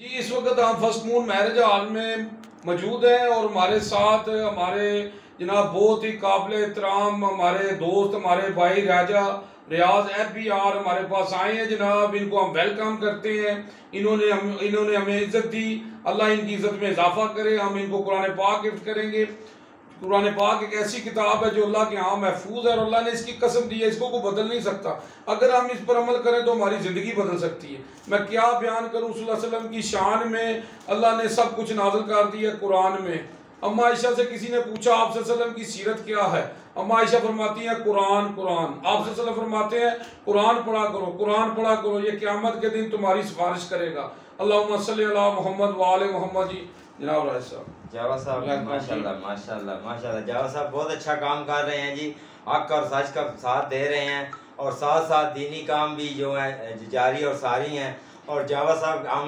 जी इस वक्त हम फर्स्ट मून मैरिज हॉल में मौजूद हैं और हमारे साथ हमारे जनाब बहुत ही काबिल एहतराम हमारे दोस्त हमारे भाई राजा रियाज FBR हमारे पास आए हैं जनाब। इनको हम वेलकम करते हैं। इन्होंने हमें इज्जत दी। अल्लाह इनकी इज्जत में इजाफा करे। हम इनको कुरान पाक गिफ्ट करेंगे। कुरान पाक एक ऐसी किताब है जो अल्लाह के यहाँ महफूज है और अल्लाह ने इसकी कसम दी है, इसको कोई बदल नहीं सकता। अगर हम इस पर अमल करें तो हमारी ज़िंदगी बदल सकती है। मैं क्या बयान करूँ सल्लल्लाहु अलैहि वसल्लम की शान में। अल्लाह ने सब कुछ नाज़िल कर दिया कुरान में। अम्मा आयशा से किसी ने पूछा आप सल्लल्लाहु अलैहि वसल्लम की सीरत क्या है। अम्मा आयशा फरमाती हैं कुरान कुरान। आप सल्लल्लाहु अलैहि वसल्लम फरमाते हैं कुरान पढ़ा करो, कुरान पढ़ा करो, ये क़यामत के दिन तुम्हारी सिफारिश करेगा। अल्लाहुम्मा सल्ली अला मोहम्मद व आले मोहम्मद। जी जनाब राज साहब। जावा साहब माशाल्लाह माशाल्लाह माशाल्लाह। जावा साहब बहुत अच्छा काम कर रहे हैं जी। हक और सच का साथ दे रहे हैं और साथ साथ दीनी काम भी जो है जारी और सारी हैं। और जावा साहब हम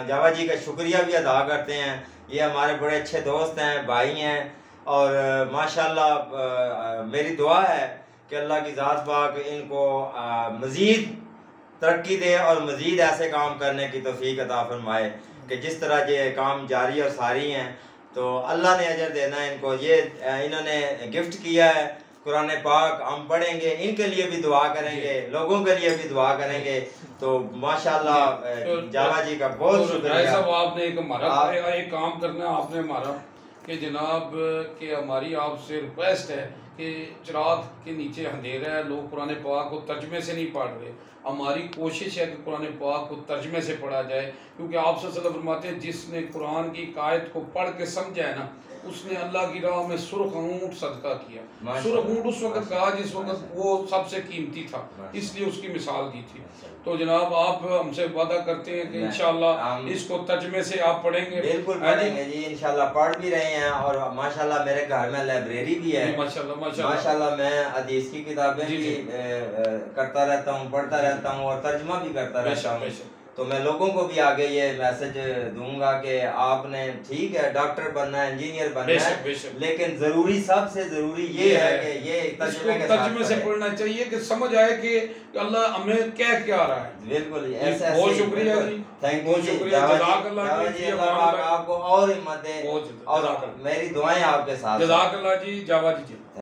जावा जी का शुक्रिया भी अदा करते हैं। ये हमारे बड़े अच्छे दोस्त हैं, भाई हैं और माशाल्लाह मेरी दुआ है कि अल्लाह की ज़ात पाक इनको मज़ीद तरक्की दे और मज़ीद ऐसे काम करने की तौफीक अता फरमाए कि जिस तरह ये काम जारी और सारी हैं तो अल्लाह ने अजर देना है इनको। ये इन्होंने गिफ्ट किया है कुरान पाक, हम पढ़ेंगे, इनके लिए भी दुआ करेंगे, लोगों के लिए भी दुआ करेंगे। तो माशाल्लाह जावा जी का बहुत शुक्रिया। आपने एक काम करना है आपने हमारा कि जनाब कि हमारी आपसे रिक्वेस्ट है कि चिराग के नीचे अंधेरा है, लोग कुरान पाक को तर्जमे से नहीं पढ़ रहे। हमारी कोशिश है कि कुरान पाक को तर्जमे से पढ़ा जाए, क्योंकि आप सल्लल्लाहु अलैहि वसल्लम फरमाते हैं जिसने कुरान की आयत को पढ़ के समझा है ना, उसने अल्लाह की राह में सुर्ख ऊँट सदका किया। सुर्ख ऊँट उस वक्त कहा जिस वक्त वो सबसे कीमती था, इसलिए उसकी मिसाल दी थी। तो जनाब आप हमसे वादा करते हैं कि इंशाल्लाह इसको तर्जमे से आप पढ़ेंगे। बिल्कुल पढ़ेंगे जी, इंशाल्लाह पढ़ भी रहे हैं और माशाल्लाह मेरे घर में लाइब्रेरी भी है। माशाल्लाह मैं हदीस की किताबें भी करता रहता हूँ, पढ़ता रहता हूँ और तर्जमा भी करता रहता हूँ। तो मैं लोगों को भी आगे ये मैसेज दूंगा कि आपने ठीक है डॉक्टर बनना है, इंजीनियर बनना है, लेकिन जरूरी सबसे जरूरी ये है कि ये तर्जुमे से पढ़ना चाहिए कि समझ आए कि अल्लाह हमें क्या क्या रहा है। बिल्कुल ऐसे बहुत शुक्रिया जी, थैंक यू जी। आपको और हिम्मत दे और मेरी दुआएं आपके साथ। जज़ाकल्लाह जी, जावा जी।